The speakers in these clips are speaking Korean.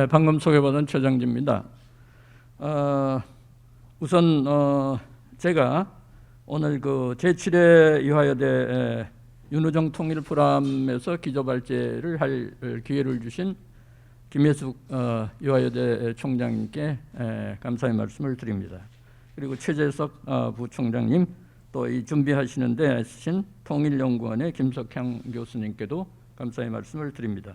방금 소개받은 최장지입니다. 우선 제가 오늘 그 제7회 이화여대 윤우정 통일포럼에서 기조발제를 할 기회를 주신 김혜숙 이화여대 총장님께 감사의 말씀을 드립니다. 그리고 최재석 부총장님, 또 이 준비하시는데 애쓰신 통일연구원의 김석향 교수님께도 감사의 말씀을 드립니다.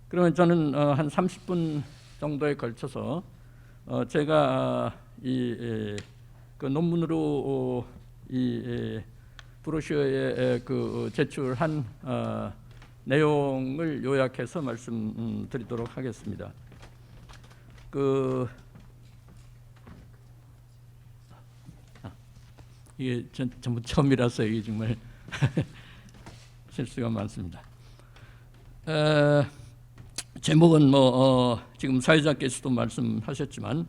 그러면 저는 한 30분 정도에 걸쳐서 제가 그 논문으로 이 브로셔에 그 제출한 내용을 요약해서 말씀드리도록 하겠습니다. 이게 전부 처음이라서 이게 정말 실수가 많습니다. 제목은 지금 사회자께서도 말씀하셨지만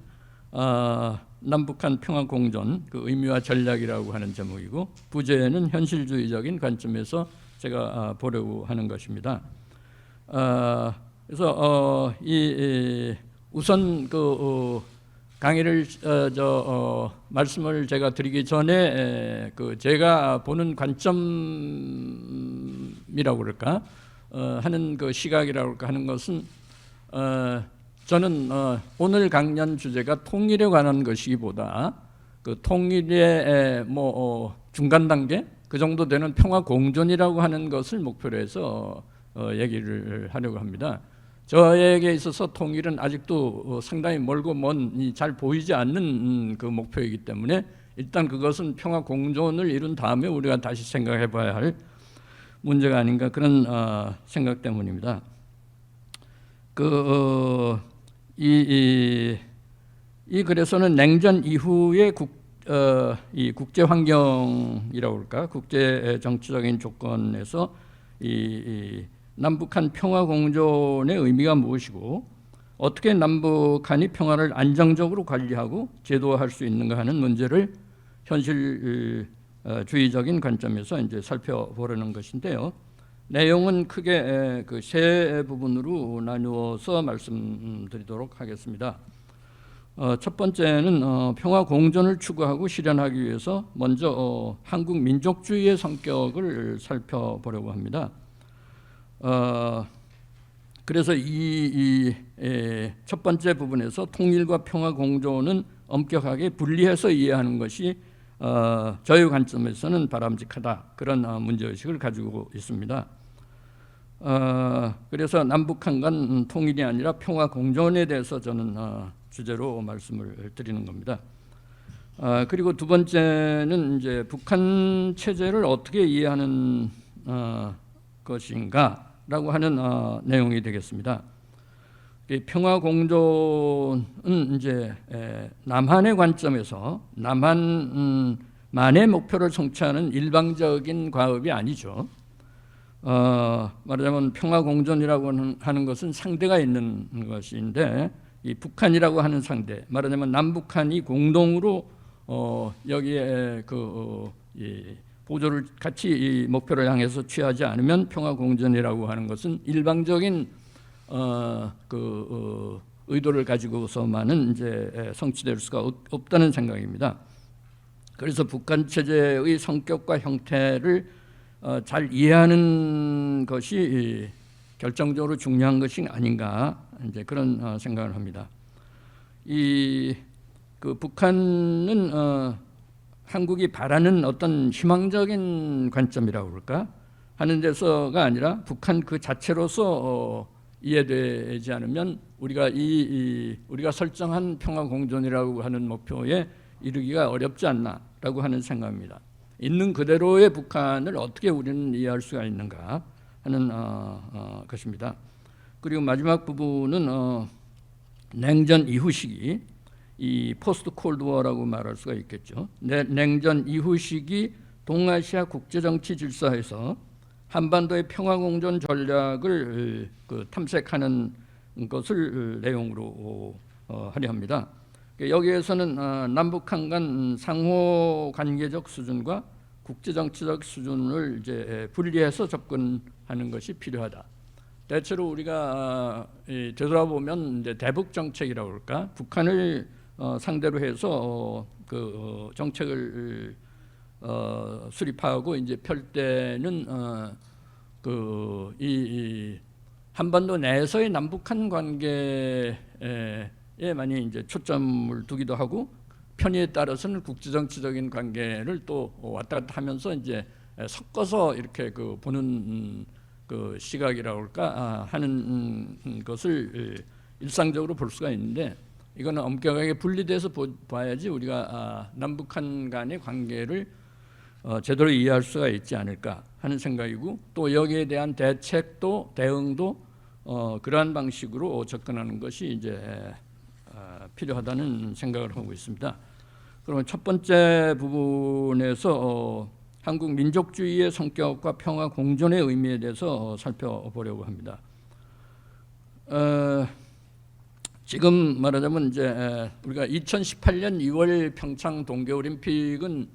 남북한 평화 공존 그 의미와 전략이라고 하는 제목이고, 부제는 현실주의적인 관점에서 제가 보려고 하는 것입니다. 그래서 우선 그 강의를 말씀을 제가 드리기 전에 제가 보는 관점이라고 그럴까 하는 그 시각이라고 그럴까 하는 것은 저는 오늘 강연 주제가 통일에 관한 것이기보다 그 통일의 중간 단계 그 정도 되는 평화 공존이라고 하는 것을 목표로 해서 얘기를 하려고 합니다. 저에게 있어서 통일은 아직도 상당히 멀고 먼 잘 보이지 않는 그 목표이기 때문에 일단 그것은 평화 공존을 이룬 다음에 우리가 다시 생각해 봐야 할 문제가 아닌가, 그런 생각 때문입니다. 이 글에서는 냉전 이후의 이 국제 환경이라고 할까, 국제 정치적인 조건에서 이 남북한 평화 공존의 의미가 무엇이고 어떻게 남북한이 평화를 안정적으로 관리하고 제도화할 수 있는가 하는 문제를 현실주의적인 관점에서 이제 살펴보려는 것인데요. 내용은 크게 그 세 부분으로 나누어서 말씀드리도록 하겠습니다. 첫 번째는 평화 공존을 추구하고 실현하기 위해서 먼저 한국 민족주의의 성격을 살펴보려고 합니다. 그래서 이 첫 번째 부분에서 통일과 평화 공존은 엄격하게 분리해서 이해하는 것이 저희 관점에서는 바람직하다, 그런 문제의식을 가지고 있습니다. 그래서 남북한 간 통일이 아니라 평화 공존에 대해서 저는 주제로 말씀을 드리는 겁니다. 그리고 두 번째는 이제 북한 체제를 어떻게 이해하는 것인가라고 하는 내용이 되겠습니다. 평화 공존은 이제 남한의 관점에서 남한만의 목표를 성취하는 일방적인 과업이 아니죠. 말하자면 평화 공존이라고 하는 것은 상대가 있는 것인데, 이 북한이라고 하는 상대, 말하자면 남북한이 공동으로 여기에 보조를 같이 이 목표를 향해서 취하지 않으면 평화 공존이라고 하는 것은 일방적인 의도를 가지고서만은 이제 성취될 수가 없다는 생각입니다. 그래서 북한 체제의 성격과 형태를 잘 이해하는 것이 결정적으로 중요한 것이 아닌가, 이제 그런 생각을 합니다. 북한은 한국이 바라는 어떤 희망적인 관점이라고 그럴까 하는 데서가 아니라 북한 그 자체로서 이해되지 않으면 우리가 우리가 설정한 평화 공존이라고 하는 목표에 이르기가 어렵지 않나라고 하는 생각입니다. 있는 그대로의 북한을 어떻게 우리는 이해할 수가 있는가 하는 것입니다. 그리고 마지막 부분은 냉전 이후 시기, 이 포스트 콜드워라고 말할 수가 있겠죠. 냉전 이후 시기 동아시아 국제정치 질서에서 한반도의 평화공존 전략을 탐색하는 것을 내용으로 하려 합니다. 여기에서는 남북한 간 상호 관계적 수준과 국제정치적 수준을 이제 분리해서 접근하는 것이 필요하다. 대체로 우리가 되돌아보면 이제 대북 정책이라고 그럴까, 북한을 상대로 해서 그 정책을 수립하고 이제 펼 때는 이 한반도 내에서의 남북한 관계에 많이 이제 초점을 두기도 하고, 편의에 따라서는 국제정치적인 관계를 또 왔다 갔다 하면서 이제 섞어서 이렇게 그 보는 그 시각이라고 할까 하는 것을 일상적으로 볼 수가 있는데, 이거는 엄격하게 분리돼서 봐야지 우리가 남북한 간의 관계를 제대로 이해할 수가 있지 않을까 하는 생각이고, 또 여기에 대한 대책도 대응도 그러한 방식으로 접근하는 것이 이제 필요하다는 생각을 하고 있습니다. 그러면 첫 번째 부분에서 한국 민족주의의 성격과 평화 공존의 의미에 대해서 살펴보려고 합니다. 지금 말하자면 이제 우리가 2018년 2월 평창 동계올림픽은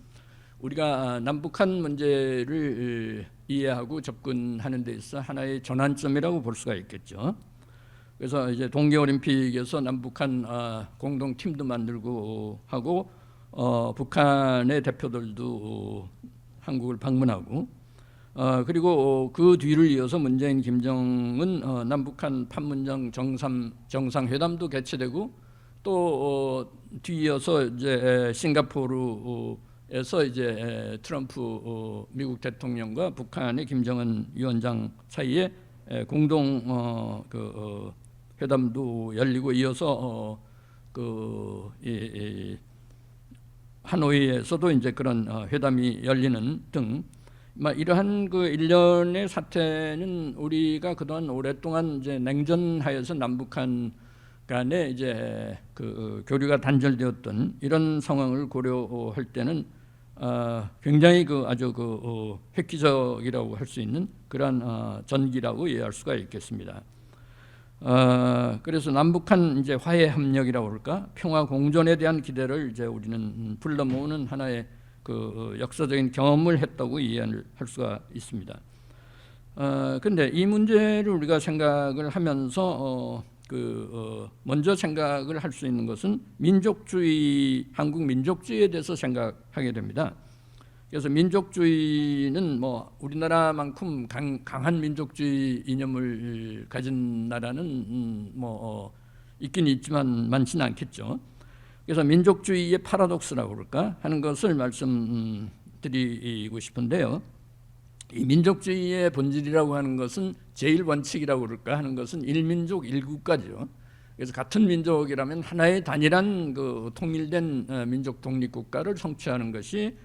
우리가 남북한 문제를 이해하고 접근하는 데 있어 하나의 전환점이라고 볼 수가 있겠죠. 그래서 이제 동계올림픽에서 남북한 공동 팀도 만들고 하고, 북한의 대표들도 한국을 방문하고, 그리고 그 뒤를 이어서 문재인, 김정은 남북한 판문점 정상회담도 개최되고, 또 뒤이어서 이제 싱가포르에서 이제 트럼프 미국 대통령과 북한의 김정은 위원장 사이에 공동 회담도 열리고, 이어서 하노이에서도 이제 그런 회담이 열리는 등, 이러한 그 일련의 사태는 우리가 그동안 오랫동안 이제 냉전하에서 남북한 간에 이제 그 교류가 단절되었던 이런 상황을 고려할 때는 굉장히 아주 획기적이라고 할 수 있는 그러한 전기라고 이해할 수가 있겠습니다. 그래서 남북한 이제 화해 협력이라고 그럴까, 평화 공존에 대한 기대를 이제 우리는 불러 모으는 하나의 그 역사적인 경험을 했다고 이해할 수가 있습니다. 근데 이 문제를 우리가 생각을 하면서 먼저 생각을 할 수 있는 것은 민족주의, 한국 민족주의에 대해서 생각하게 됩니다. 그래서 민족주의는 뭐 우리나라만큼 강한 민족주의 이념을 가진 나라는 있긴 있지만 많지는 않겠죠. 그래서 민족주의의 파라독스라고 그럴까 하는 것을 말씀드리고 싶은데요. 이 민족주의의 본질이라고 하는 것은 제일 원칙이라고 그럴까 하는 것은 일민족 일국가죠. 그래서 같은 민족이라면 하나의 단일한 그 통일된 민족 독립국가를 성취하는 것이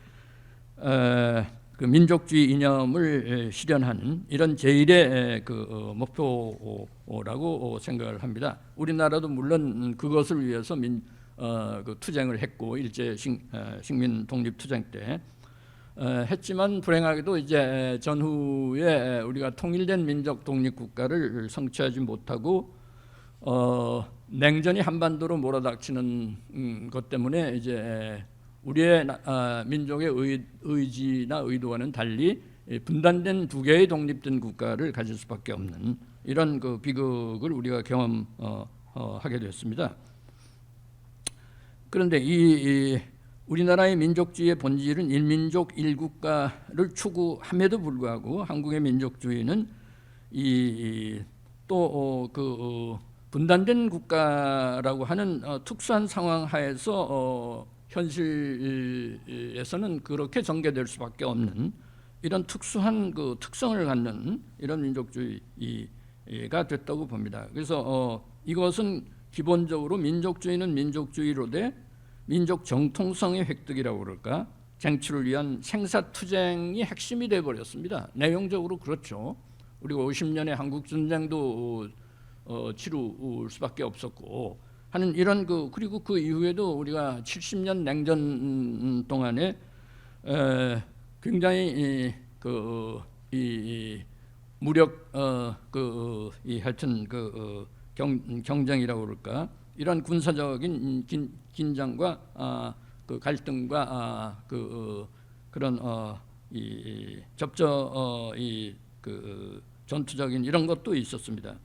그 민족주의 이념을 실현하는 이런 제일의 그 목표라고 생각을 합니다. 우리나라도 물론 그것을 위해서 그 투쟁을 했고, 일제 식민 독립 투쟁 때 했지만, 불행하게도 이제 전후에 우리가 통일된 민족 독립 국가를 성취하지 못하고 냉전이 한반도로 몰아닥치는 것 때문에 이제 우리의 민족의 의지나 의도와는 달리 분단된 두 개의 독립된 국가를 가질 수밖에 없는 이런 그 비극을 우리가 경험하게 됐습니다. 그런데 이 우리나라의 민족주의의 본질은 일민족 일국가를 추구함에도 불구하고, 한국의 민족주의는 또 분단된 국가라고 하는 특수한 상황 하에서 현실에서는 그렇게 전개될 수밖에 없는 이런 특수한 그 특성을 갖는 이런 민족주의가 됐다고 봅니다. 그래서 이것은 기본적으로 민족주의는 민족주의로 돼 민족 정통성의 획득이라고 그럴까, 쟁취를 위한 생사투쟁이 핵심이 되어버렸습니다. 내용적으로 그렇죠. 우리가 50년의 한국전쟁도 치룰 수밖에 없었고 하는 이런 그리고 그 이후에도 우리가 70년 냉전 동안에 굉장히 이 무력 하여튼 경쟁이라고 그럴까, 이런 군사적인 긴장과 그 갈등과 그런 이 전투적인 이런 것도 있었습니다.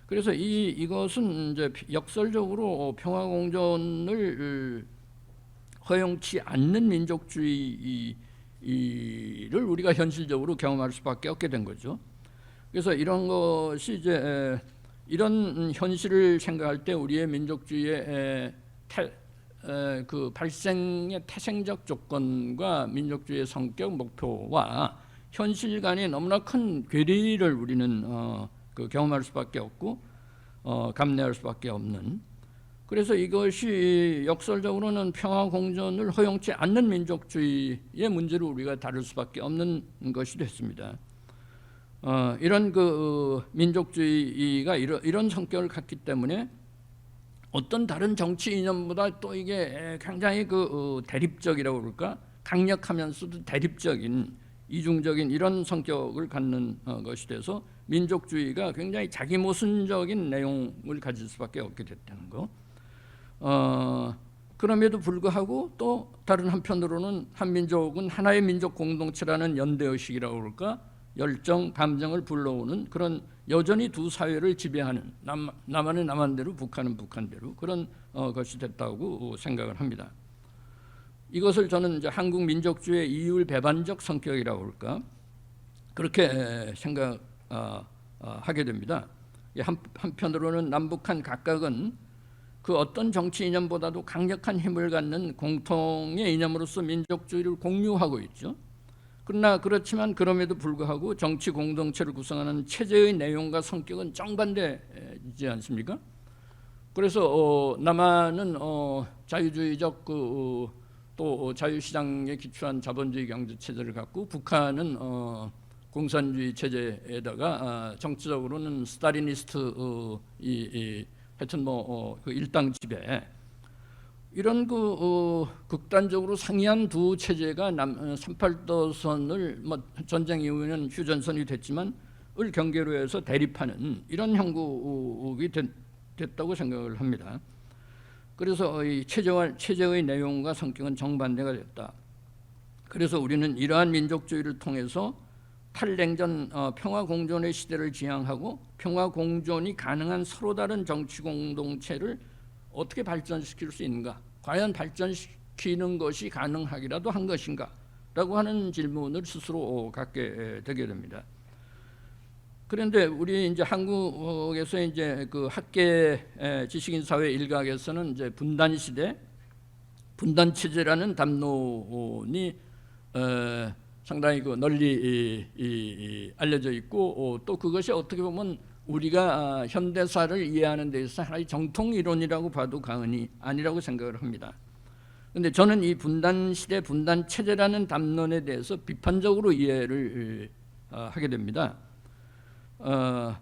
그래서 이것은 이제 역설적으로 평화 공존을 허용치 않는 민족주의를 우리가 현실적으로 경험할 수밖에 없게 된 거죠. 그래서 이런 것이 이제 이런 현실을 생각할 때 우리의 민족주의의 그 발생의 태생적 조건과 민족주의의 성격 목표와 현실 간에 너무나 큰 괴리를 우리는 경험할 수밖에 없고 감내할 수밖에 없는, 그래서 이것이 역설적으로는 평화 공존을 허용치 않는 민족주의의 문제를 우리가 다룰 수밖에 없는 것이 됐습니다. 이런 그 민족주의가 이런 성격을 갖기 때문에 어떤 다른 정치 이념보다 또 이게 굉장히 그 대립적이라고 그럴까, 강력하면서도 대립적인 이중적인 이런 성격을 갖는 것이 돼서 민족주의가 굉장히 자기 모순적인 내용을 가질 수밖에 없게 됐다는 거. 그럼에도 불구하고 또 다른 한편으로는 한민족은 하나의 민족 공동체라는 연대의식이라고 그럴까, 열정, 감정을 불러오는 그런 여전히 두 사회를 지배하는 남한은 남한대로 북한은 북한대로 그런 것이 됐다고 생각을 합니다. 이것을 저는 이제 한국 민족주의의 이율 배반적 성격이라고 할까, 그렇게 생각하게 됩니다. 한편으로는 남북한 각각은 그 어떤 정치 이념보다도 강력한 힘을 갖는 공통의 이념으로서 민족주의를 공유하고 있죠. 그러나 그렇지만 그럼에도 불구하고 정치 공동체를 구성하는 체제의 내용과 성격은 정반대이지 않습니까? 그래서 남한은 자유주의적 또 자유시장에 기초한 자본주의 경제 체제를 갖고, 북한은 공산주의 체제에다가 정치적으로는 스탈리니스트 하여튼 그 일당 지배, 이런 극단적으로 상이한 두 체제가 38도선을 전쟁 이후에는 휴전선이 됐지만 을 경계로 해서 대립하는 이런 형국이 됐다고 생각을 합니다. 그래서 이 체제의 내용과 성격은 정반대가 됐다. 그래서 우리는 이러한 민족주의를 통해서 탈냉전 평화 공존의 시대를 지향하고 평화 공존이 가능한 서로 다른 정치 공동체를 어떻게 발전시킬 수 있는가, 과연 발전시키는 것이 가능하기라도 한 것인가 라고 하는 질문을 스스로 갖게 되게 됩니다. 그런데 우리 이제 한국에서 이제 그 학계 지식인 사회 일각에서는 이제 분단 시대, 분단 체제라는 담론이 상당히 그 널리 알려져 있고, 또 그것이 어떻게 보면 우리가 현대사를 이해하는 데 있어서 하나의 정통 이론이라고 봐도 과언이 아니라고 생각을 합니다. 그런데 저는 이 분단 시대, 분단 체제라는 담론에 대해서 비판적으로 이해를 하게 됩니다.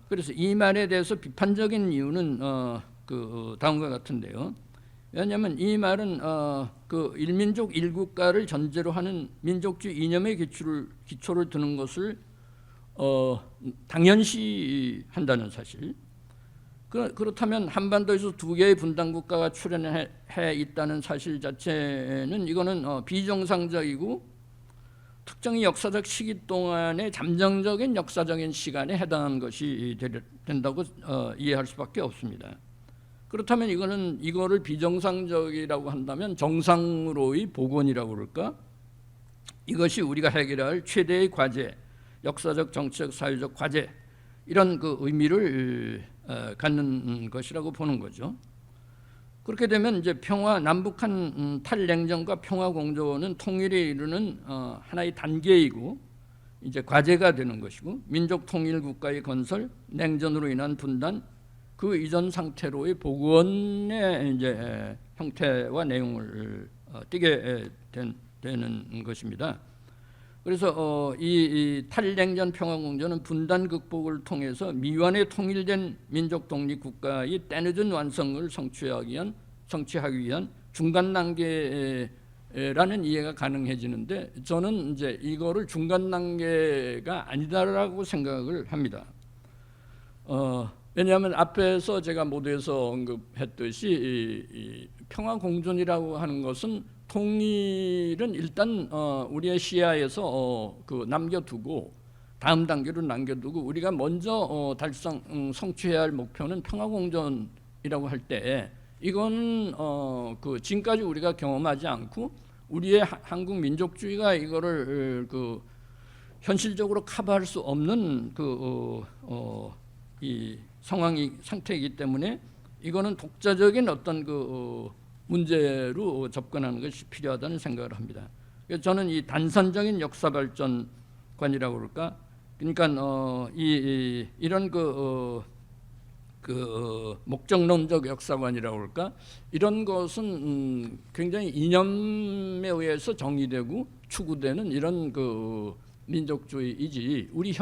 그래서 이 말에 대해서 비판적인 이유는 다음과 같은데요. 왜냐하면 이 말은 그 일민족 일국가를 전제로 하는 민족주의 이념의 기초를 두는 것을 당연시한다는 사실. 그렇다면 한반도에서 두 개의 분단 국가가 출현해 있다는 사실 자체는 이거는 비정상적이고 특정의 역사적 시기 동안의 잠정적인 역사적인 시간에 해당하는 것이 된다고 이해할 수밖에 없습니다. 그렇다면 이거를 비정상적이라고 한다면 정상으로의 복원이라고 그럴까? 이것이 우리가 해결할 최대의 과제, 역사적, 정치적, 사회적 과제, 이런 그 의미를 갖는 것이라고 보는 거죠. 그렇게 되면 이제 남북한 탈냉전과 평화 공존은 통일에 이르는 하나의 단계이고 이제 과제가 되는 것이고, 민족 통일 국가의 건설, 냉전으로 인한 분단, 그 이전 상태로의 복원의 이제 형태와 내용을 띠게 되는 것입니다. 그래서 이 탈냉전 평화공존은 분단 극복을 통해서 미완의 통일된 민족 독립 국가의 때늦은 완성을 성취하기 위한 중간 단계라는 이해가 가능해지는데, 저는 이제 이거를 중간 단계가 아니다라고 생각을 합니다. 왜냐하면 앞에서 제가 모두에서 언급했듯이 이 평화공존이라고 하는 것은 통일은 일단 우리의 시야에서 남겨두고, 다음 단계로 남겨두고 우리가 먼저 성취해야 할 목표는 평화공존이라고 할 때 이건 그 지금까지 우리가 경험하지 않고 우리의 한국 민족주의가 이거를 그 현실적으로 커버할 수 없는 이 상태이기 때문에 이거는 독자적인 어떤 문제로 접근하는 것이 필요하다는 생각을 합니다. 그래서 저는 이 단선적인 역사 발전관이라고 그럴까? 그러니까 이런 목적론적 역사관이라고 그럴까? 이런 것은 굉장히 이념에 의해서 정의되고 추구되는 이런 민족주의이지. 우리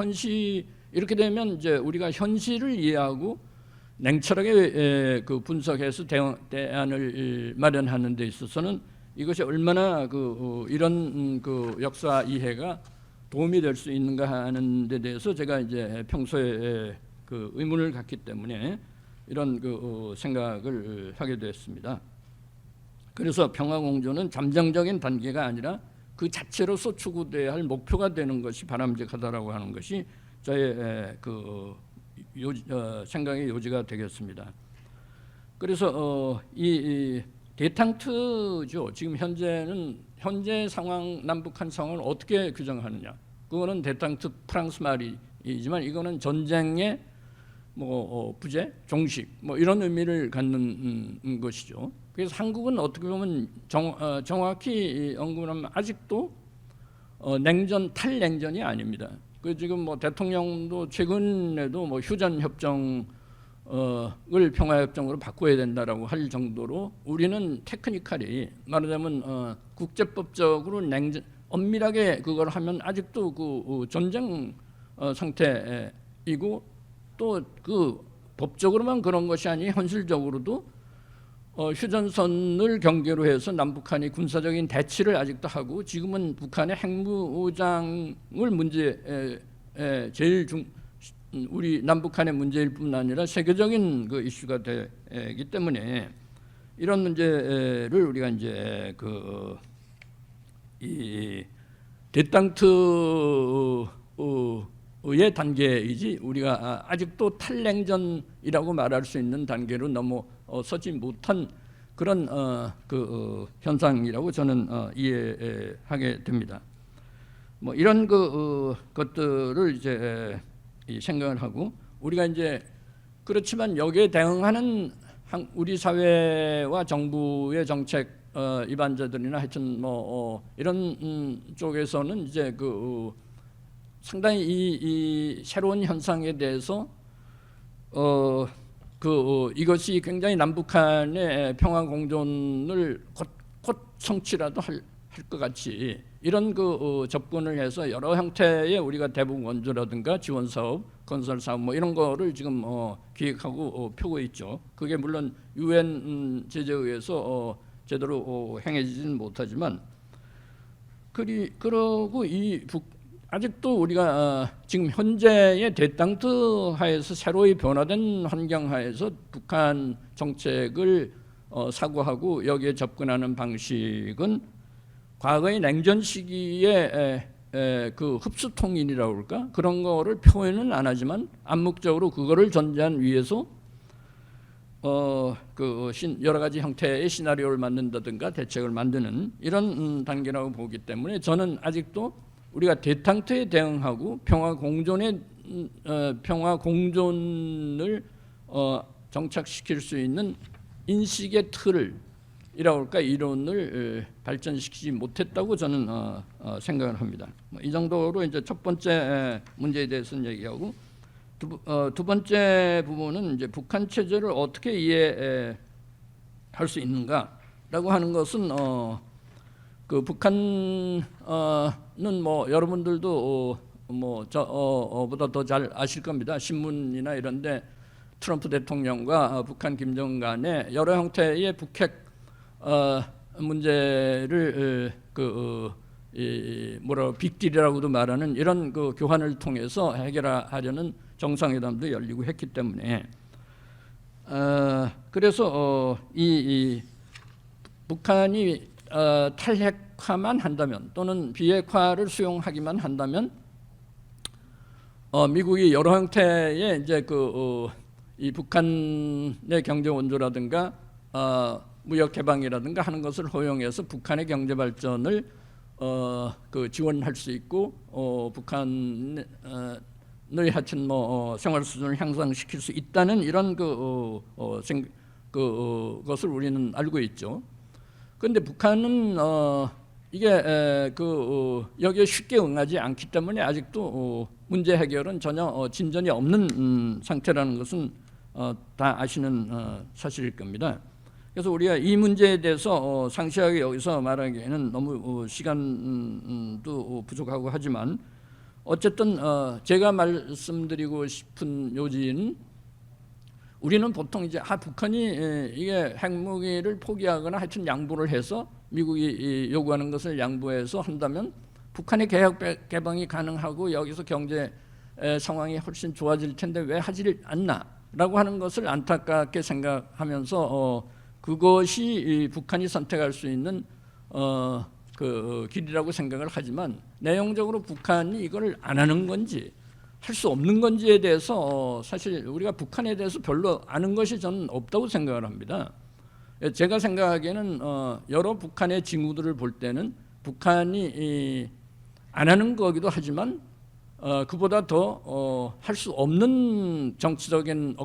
이렇게 되면 이제 우리가 현실을 이해하고 냉철하게 분석해서 대안을 마련하는 데 있어서는 이것이 얼마나 이런 역사 이해가 도움이 될 수 있는가 하는 데 대해서 제가 이제 평소에 의문을 갖기 때문에 이런 생각을 하게 됐습니다. 그래서 평화공존은 잠정적인 단계가 아니라 그 자체로서 추구돼야 할 목표가 되는 것이 바람직하다라고 하는 것이 저의 생각의 요지가 되겠습니다. 그래서 이 데탕트죠. 지금 현재 상황, 남북한 상황을 어떻게 규정하느냐? 그거는 데탕트 프랑스 말이지만 이거는 전쟁의 부재, 종식 이런 의미를 갖는 것이죠. 그래서 한국은 어떻게 보면 정확히 언급하면 아직도 탈냉전이 아닙니다. 지금 대통령도 최근에도 휴전 협정을 평화협정으로 바꿔야 된다라고 할 정도로 우리는 테크니컬이 말하자면 국제법적으로 엄밀하게 그걸 하면 아직도 전쟁 상태이고 또 법적으로만 그런 것이 아니 현실적으로도 휴전선을 경계로 해서 남북한이 군사적인 대치를 아직도 하고 지금은 북한의 핵무장을 우리 남북한의 문제일 뿐 아니라 세계적인 이슈가 되기 때문에 이런 문제를 우리가 이제 이 데탕트의 단계이지 우리가 아직도 탈냉전이라고 말할 수 있는 단계로 넘어서지 못한 그런 현상이라고 저는 이해하게 됩니다. 이런 것들을 이제 생각을 하고 우리가 이제 그렇지만 여기에 대응하는 우리 사회와 정부의 정책 입안자들이나 하여튼 이런 쪽에서는 이제 상당히 이 새로운 현상에 대해서 이것이 굉장히 남북한의 평화 공존을 곧 성취라도 할 것 같이 이런 접근을 해서 여러 형태의 우리가 대북 원조라든가 지원 사업, 건설 사업 이런 거를 지금 기획하고 펴고 있죠. 그게 물론 UN 제재에 의해서 제대로 행해지지는 못하지만 그러고 아직도 우리가 지금 현재의 데탕트 하에서 새로이 변화된 환경 하에서 북한 정책을 사고하고 여기에 접근하는 방식은 과거의 냉전 시기에 흡수 통일이라고 그럴까? 그런 거를 표현은 안 하지만 암묵적으로 그거를 전제한 위에서 여러 가지 형태의 시나리오를 만든다든가 대책을 만드는 이런 단계라고 보기 때문에 저는 아직도 우리가 데탕트에 대응하고 평화 공존을 정착시킬 수 있는 인식의 틀이라고 할까 이론을 발전시키지 못했다고 저는 생각을 합니다. 이 정도로 이제 첫 번째 문제에 대해서는 얘기하고 두 번째 부분은 이제 북한 체제를 어떻게 이해할 수 있는가라고 하는 것은 북한은 여러분들도 저보다 더 잘 아실 겁니다. 신문이나 이런데 트럼프 대통령과 북한 김정은 간의 여러 형태의 북핵 문제를 빅딜이라고도 말하는 이런 교환을 통해서 해결하려는 정상회담도 열리고 했기 때문에 그래서 이 북한이 탈핵화만 한다면 또는 비핵화를 수용하기만 한다면 미국이 여러 형태의 이제 이 북한의 경제 원조라든가 무역 개방이라든가 하는 것을 허용해서 북한의 경제 발전을 지원할 수 있고 북한의 하여튼 생활 수준을 향상시킬 수 있다는 이런 것을 우리는 알고 있죠. 그런데 북한은 이게 여기에 쉽게 응하지 않기 때문에 아직도 문제 해결은 전혀 진전이 없는 상태라는 것은 다 아시는 사실일 겁니다. 그래서 우리가 이 문제에 대해서 상세하게 여기서 말하기에는 너무 시간도 부족하고 하지만 어쨌든 제가 말씀드리고 싶은 요지는 우리는 보통 이제 북한이 이게 핵무기를 포기하거나 하여튼 양보를 해서 미국이 요구하는 것을 양보해서 한다면 북한의 개혁 개방이 가능하고 여기서 경제 상황이 훨씬 좋아질 텐데 왜 하지 않나라고 하는 것을 안타깝게 생각하면서 그것이 북한이 선택할 수 있는 길이라고 생각을 하지만 내용적으로 북한이 이걸 안 하는 건지 할 수 없는 건지에 대해서 사실 우리가 북한에 대해서 별로 아는 것이 저는 없다고 생각을 합니다. 제가 생각하기에는 여러 북한의 징후들을 볼 때는 북한이 안 하는 거기도 하지만 그보다 더 할 수 없는 정치적인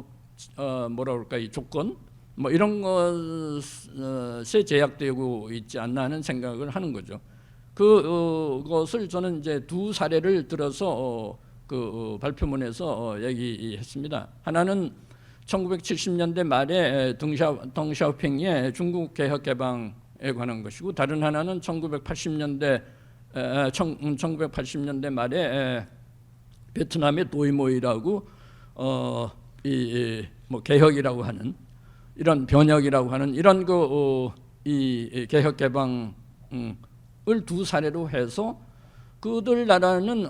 뭐라 그럴까 이 조건 뭐 이런 것에 제약되고 있지 않나 하는 생각을 하는 거죠. 그것을 저는 이제 두 사례를 들어서 발표문에서 얘기했습니다. 하나는 1970년대 말에 덩샤오핑의 중국 개혁 개방에 관한 것이고 다른 하나는 1980년대 말에 베트남의 도이모이라고 뭐 개혁이라고 하는 이런 변혁이라고 하는 이런 이 개혁 개방을 두 사례로 해서 그들 나라는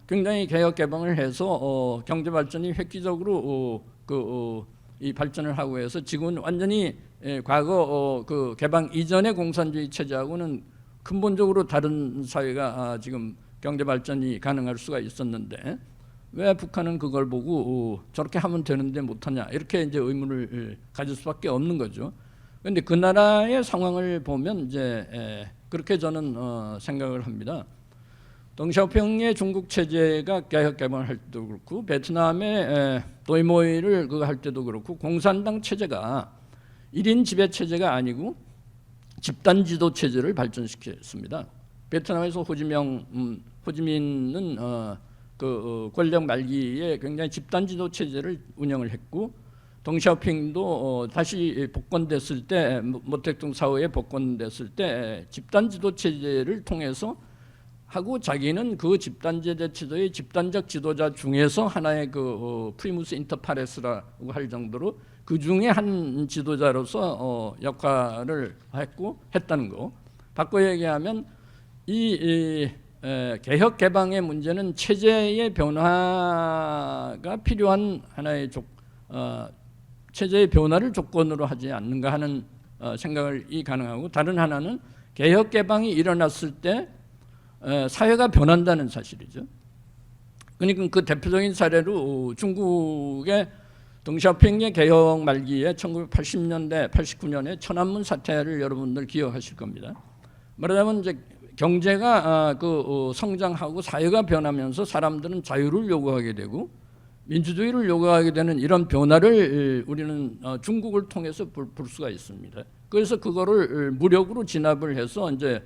굉장히 개혁 개방을 해서 경제 발전이 획기적으로 이 발전을 하고 해서 지금은 완전히 과거 개방 이전의 공산주의 체제하고는 근본적으로 다른 사회가 지금 경제 발전이 가능할 수가 있었는데 왜 북한은 그걸 보고 저렇게 하면 되는데 못하냐 이렇게 이제 의문을 가질 수밖에 없는 거죠. 그런데 그 나라의 상황을 보면 이제 그렇게 저는 생각을 합니다. 덩샤오핑의 중국 체제가 개혁 개방을 할 때도 그렇고 베트남의 도이모이를 그거 할 때도 그렇고 공산당 체제가 1인 지배 체제가 아니고 집단 지도 체제를 발전시켰습니다. 베트남에서 호지민은 권력 말기에 굉장히 집단 지도 체제를 운영을 했고 덩샤오핑도 다시 복권됐을 때 모택동 사후에 복권됐을 때 집단 지도 체제를 통해서 하고 자기는 그 집단 지도의 집단적 지도자 중에서 하나의 프리무스 인터파레스라고 할 정도로 그 중에 한 지도자로서 역할을 했다는 거. 바꿔 얘기하면 이 개혁 개방의 문제는 체제의 변화가 필요한 하나의 체제의 변화를 조건으로 하지 않는가 하는 생각이 가능하고 다른 하나는 개혁 개방이 일어났을 때 사회가 변한다는 사실이죠. 그러니까 그 대표적인 사례로 중국의 덩샤오핑의 개혁 말기에 1980년대, 89년에 천안문 사태를 여러분들 기억하실 겁니다. 말하자면 이제 경제가 성장하고 사회가 변하면서 사람들은 자유를 요구하게 되고 민주주의를 요구하게 되는 이런 변화를 우리는 중국을 통해서 볼 수가 있습니다. 그래서 그거를 무력으로 진압을 해서 이제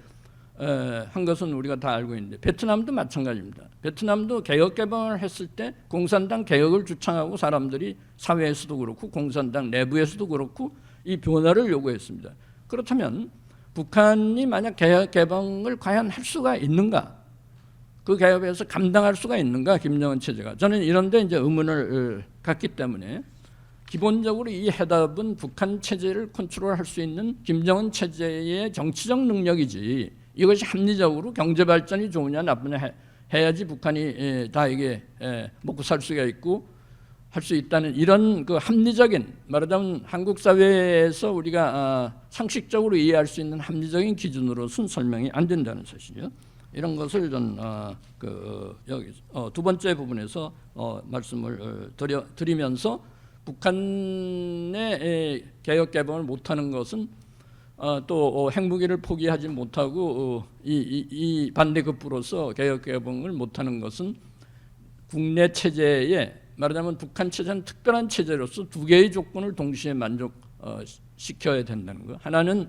한 것은 우리가 다 알고 있는데 베트남도 마찬가지입니다. 베트남도 개혁 개방을 했을 때 공산당 개혁을 주창하고 사람들이 사회에서도 그렇고 공산당 내부에서도 그렇고 이 변화를 요구했습니다. 그렇다면 북한이 만약 개혁 개방을 과연 할 수가 있는가? 그 개혁에서 감당할 수가 있는가? 김정은 체제가. 저는 이런 데 이제 의문을 갖기 때문에 기본적으로 이 해답은 북한 체제를 컨트롤할 수 있는 김정은 체제의 정치적 능력이지 이것이 합리적으로 경제 발전이 좋으냐 나쁘냐 해야지 북한이 다 이게 먹고 살 수가 있고 할 수 있다는 이런 합리적인 말하자면 한국 사회에서 우리가 상식적으로 이해할 수 있는 합리적인 기준으로서는 설명이 안 된다는 사실이요. 이런 것을 전 여기 두 번째 부분에서 말씀을 드리면서 북한의 개혁 개방을 못하는 것은 또 핵무기를 포기하지 못하고 이 반대급부로서 개혁 개방을 못하는 것은 국내 체제에 말하자면 북한 체제는 특별한 체제로서 두 개의 조건을 동시에 만족시켜야 된다는 거. 하나는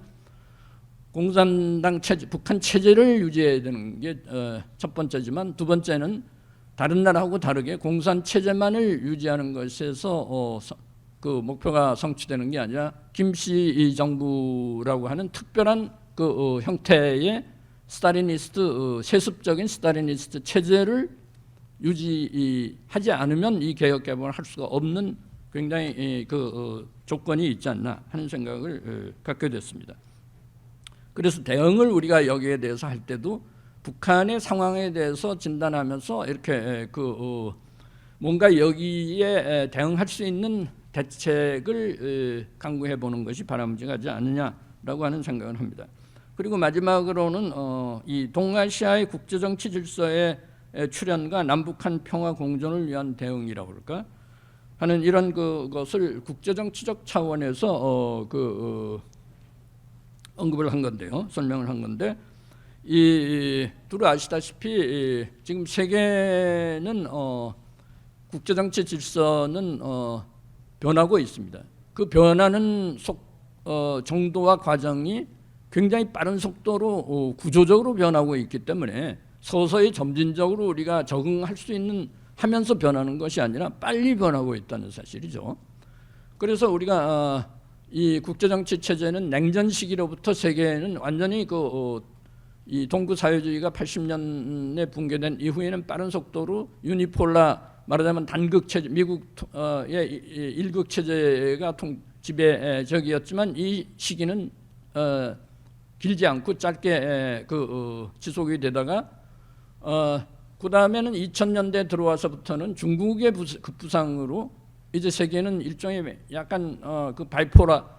공산당 체제, 북한 체제를 유지해야 되는 게 첫 번째지만 두 번째는 다른 나라하고 다르게 공산 체제만을 유지하는 것에서 그 목표가 성취되는 게 아니라 김씨 정부라고 하는 특별한 그 형태의 스타리니스트 세습적인 스타리니스트 체제를 유지하지 않으면 이 개혁 개방을 할 수가 없는 굉장히 조건이 있지 않나 하는 생각을 갖게 됐습니다. 그래서 대응을 우리가 여기에 대해서 할 때도 북한의 상황에 대해서 진단하면서 이렇게 뭔가 여기에 대응할 수 있는 대책을 강구해 보는 것이 바람직하지 않느냐라고 하는 생각을 합니다. 그리고 마지막으로는 이 동아시아의 국제정치 질서의 출현과 남북한 평화 공존을 위한 대응이라고 그럴까 하는 이런 것을 국제정치적 차원에서 언급을 한 건데요, 설명을 한 건데 두루 아시다시피 지금 세계는 국제정치 질서는 변하고 있습니다. 그 변하는 정도와 과정이 굉장히 빠른 속도로 구조적으로 변하고 있기 때문에 서서히 점진적으로 우리가 적응할 수 있는 하면서 변하는 것이 아니라 빨리 변하고 있다는 사실이죠. 그래서 우리가 이 국제정치 체제는 냉전 시기로부터 세계는 완전히 이 동구 사회주의가 80년에 붕괴된 이후에는 빠른 속도로 유니폴라 말하자면 단극 체제, 미국의 일극 체제가 지배적이었지만 이 시기는 길지 않고 짧게 지속이 되다가 그 다음에는 2000년대 들어와서부터는 중국의 급부상으로 이제 세계는 일종의 약간 바이폴라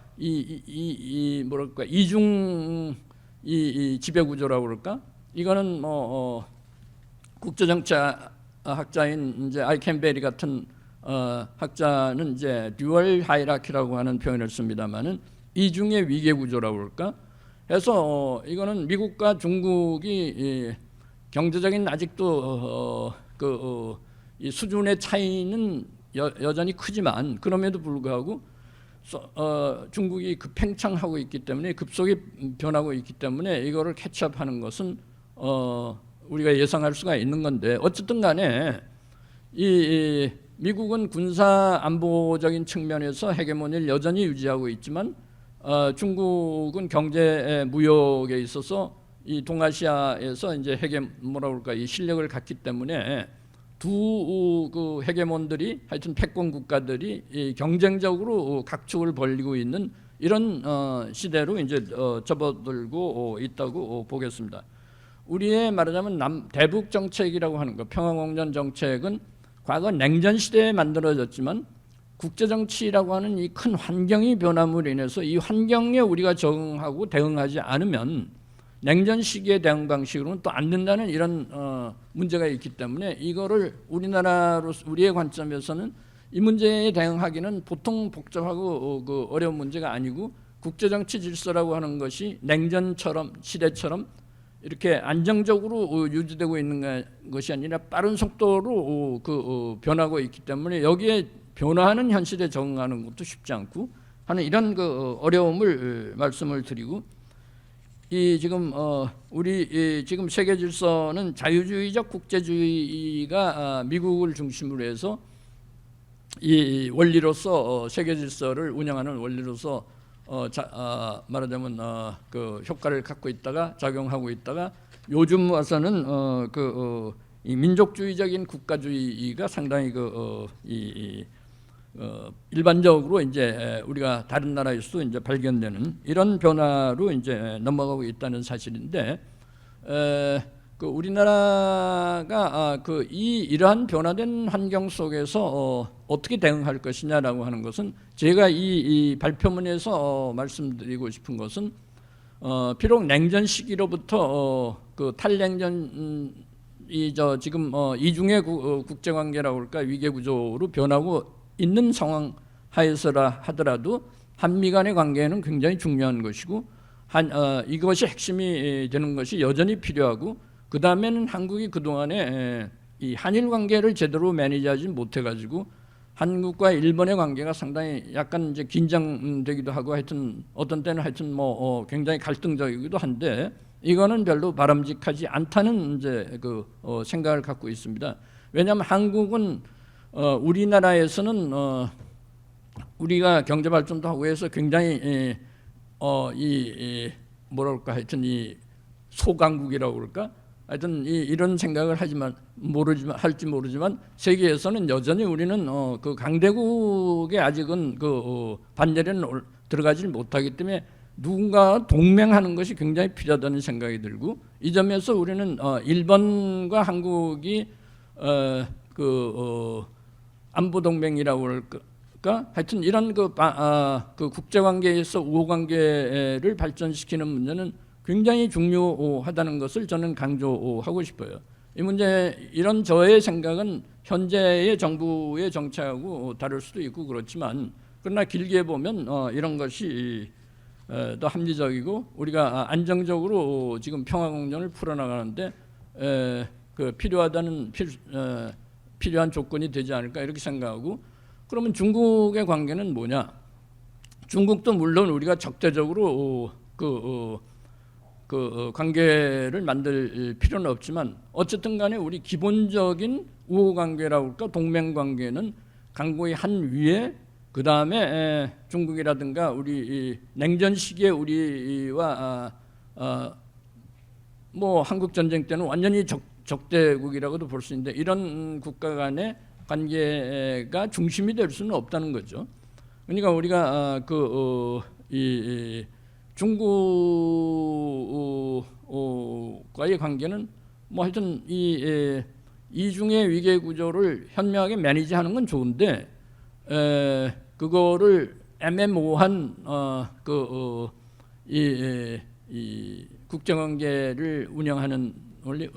뭐랄까 이중 지배 구조라고 그럴까? 이거는 국제정치 학자인 이제 아이켄베리 같은 학자는 이제 듀얼 하이라키라고 하는 표현을 씁니다만은 이중의 위계 구조라고 그럴까? 해서 이거는 미국과 중국이 경제적인 아직도 이 수준의 차이는 여전히 크지만 그럼에도 불구하고 중국이 급팽창하고 있기 때문에 급속히 변하고 있기 때문에 이거를 캐치업하는 것은 우리가 예상할 수가 있는 건데 어쨌든 간에 이 미국은 군사 안보적인 측면에서 헤게모니를 여전히 유지하고 있지만 중국은 경제 무역에 있어서 이 동아시아에서 이제 뭐라 그럴까 이 실력을 갖기 때문에 두 헤게몬들이 하여튼 패권 국가들이 이 경쟁적으로 각축을 벌이고 있는 이런 시대로 이제 접어들고 있다고 보겠습니다. 우리의 말하자면 대북 정책이라고 하는 것, 평화공존 정책은 과거 냉전 시대에 만들어졌지만 국제정치라고 하는 이 큰 환경이 변함으로 인해서 이 환경에 우리가 적응하고 대응하지 않으면 냉전 시기의 대응 방식으로는 또 안 된다는 이런 문제가 있기 때문에 이거를 우리의 관점에서는 이 문제에 대응하기는 보통 복잡하고 어려운 문제가 아니고 국제정치 질서라고 하는 것이 냉전처럼 시대처럼 이렇게 안정적으로 유지되고 있는 것이 아니라 빠른 속도로 변하고 있기 때문에 여기에 변화하는 현실에 적응하는 것도 쉽지 않고 하는 이런 어려움을 말씀을 드리고 지금 우리 지금 세계 질서는 자유주의적 국제주의가 미국을 중심으로 해서 이 원리로서 세계 질서를 운영하는 원리로서 말하자면 효과를 갖고 있다가 작용하고 있다가 요즘 와서는 이 민족주의적인 국가주의가 상당히 일반적으로 이제 우리가 다른 나라에서도 이제 발견되는 이런 변화로 이제 넘어가고 있다는 사실인데 우리나라가 이러한 변화된 환경 속에서 어떻게 대응할 것이냐라고 하는 것은 제가 이 발표문에서 말씀드리고 싶은 것은 비록 냉전 시기로부터 그 탈냉전 이 지금 이중의 국제 관계라고 할까 위계 구조로 변하고 있는 상황 하에서라 하더라도 한미 간의 관계는 굉장히 중요한 것이고 이것이 핵심이 되는 것이 여전히 필요하고 그 다음에는 한국이 그 동안에 이 한일 관계를 제대로 매니지하지 못해가지고 한국과 일본의 관계가 상당히 약간 이제 긴장되기도 하고 하여튼 어떤 때는 하여튼 뭐 굉장히 갈등적이기도 한데 이거는 별로 바람직하지 않다는 이제 생각을 갖고 있습니다. 왜냐하면 한국은 우리나라에서는 우리가 경제 발전도 하고 해서 굉장히 뭐랄까 하여튼 이 소강국이라고 그럴까 하여튼 이런 생각을 할지 모르지만 세계에서는 여전히 우리는 그 강대국에 아직은 반열에는 들어가지 못하기 때문에 누군가 동맹하는 것이 굉장히 필요하다는 생각이 들고 이 점에서 우리는 일본과 한국이 안보 동맹이라고 할까 하여튼 이런 그 국제 관계에서 우호 관계를 발전시키는 문제는 굉장히 중요하다는 것을 저는 강조하고 싶어요. 이 문제 이런 저의 생각은 현재의 정부의 정책하고 다를 수도 있고 그렇지만 그러나 길게 보면 이런 것이 더 합리적이고 우리가 안정적으로 지금 평화공존을 풀어나가는데 필요한 조건이 되지 않을까 이렇게 생각하고 그러면 중국의 관계는 뭐냐? 중국도 물론 우리가 적대적으로 관계를 만들 필요는 없지만 어쨌든 간에 우리 기본적인 우호 관계라고 할까 동맹 관계는 강고의 한 위에 그 다음에 중국이라든가 우리 냉전 시기에 우리와 뭐 한국 전쟁 때는 완전히 적대국이라고도 볼 수 있는데 이런 국가 간의 관계가 중심이 될 수는 없다는 거죠. 그러니까 우리가 중국과의 관계는 뭐 하여튼 이중의 위계 구조를 현명하게 매니지하는 건 좋은데 그거를 애매모호한 이 국제관계를 운영하는 원리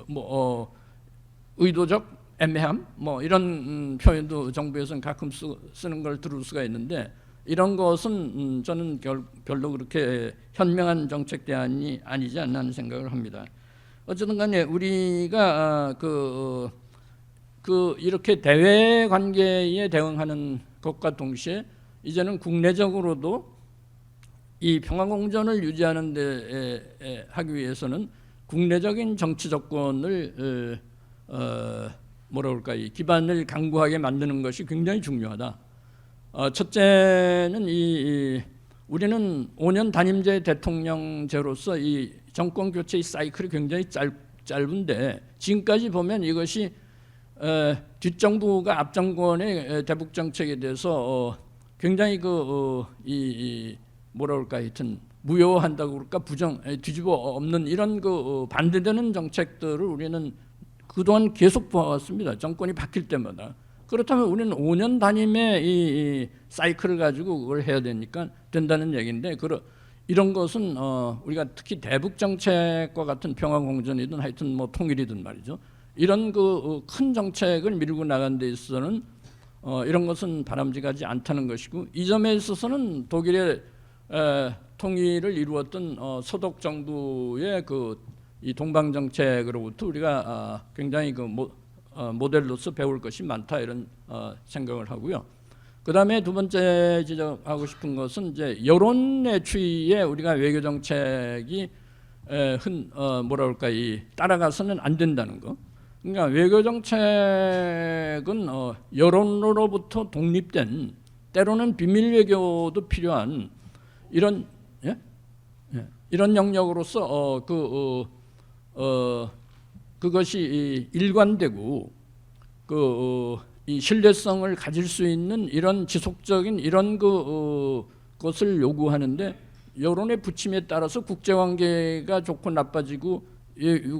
의도적 애매함 뭐 이런 표현도 정부에서는 가끔 쓰는 걸 들을 수가 있는데 이런 것은 저는 별로 그렇게 현명한 정책 대안이 아니지 않나 하는 생각을 합니다. 어쨌든 간에 우리가 이렇게 대외 관계에 대응하는 것과 동시에 이제는 국내적으로도 이 평화공존을 유지하는 데 하기 위해서는 국내적인 정치 조건을 이 기반을 강구하게 만드는 것이 굉장히 중요하다. 첫째는 우리는 5년 단임제 대통령제로서 이 정권 교체의 사이클이 굉장히 짧은데 지금까지 보면 이것이 뒷정부가 앞정권의 대북 정책에 대해서 굉장히 하여튼 무효한다고 그럴까 뒤집어 엎는 이런 반대되는 정책들을 우리는 그동안 계속 보아왔습니다. 정권이 바뀔 때마다. 그렇다면 우리는 5년 단임의 이 사이클을 가지고 그걸 해야 된다는 얘기인데 이런 것은 우리가 특히 대북 정책과 같은 평화 공존이든 하여튼 뭐 통일이든 말이죠. 이런 큰 정책을 밀고 나가는 데 있어서는 이런 것은 바람직하지 않다는 것이고 이 점에 있어서는 독일의 통일을 이루었던 서독 정부의 이 동방 정책으로부터 우리가 굉장히 모델로서 배울 것이 많다 이런 생각을 하고요. 그 다음에 두 번째 지적하고 싶은 것은 이제 여론의 추이에 우리가 외교 정책이 따라가서는 안 된다는 거. 그러니까 외교 정책은 여론으로부터 독립된 때로는 비밀 외교도 필요한 이런 이런 영역으로서 그것이 일관되고 이 신뢰성을 가질 수 있는 이런 지속적인 이런 것을 요구하는데 여론의 부침에 따라서 국제관계가 좋고 나빠지고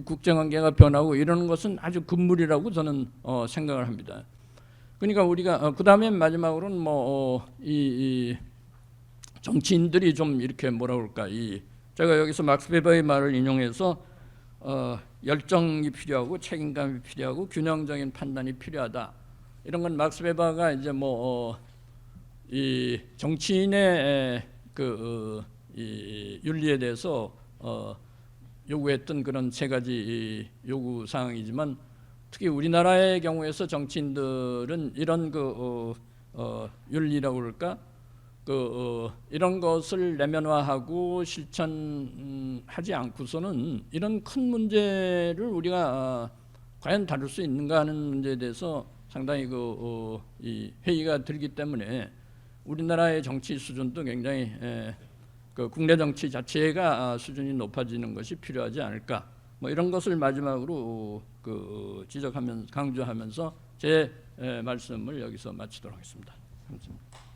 국제관계가 변하고 이러는 것은 아주 금물이라고 저는 생각을 합니다. 그러니까 우리가 그 다음에 마지막으로는 이 정치인들이 좀 이렇게 제가 여기서 막스 베버의 말을 인용해서 열정이 필요하고 책임감이 필요하고 균형적인 판단이 필요하다. 이런 건 막스 베버가 이제 이 정치인의 이 윤리에 대해서 요구했던 그런 세 가지 요구 사항이지만 특히 우리나라의 경우에서 정치인들은 이런 윤리라고 그럴까 이런 것을 내면화하고 실천하지 않고서는 이런 큰 문제를 우리가 과연 다룰 수 있는가 하는 문제에 대해서 상당히 이 회의가 들기 때문에 우리나라의 정치 수준도 굉장히 국내 정치 자체가 수준이 높아지는 것이 필요하지 않을까. 이런 것을 마지막으로 지적하면서 강조하면서 제 말씀을 여기서 마치도록 하겠습니다. 감사합니다.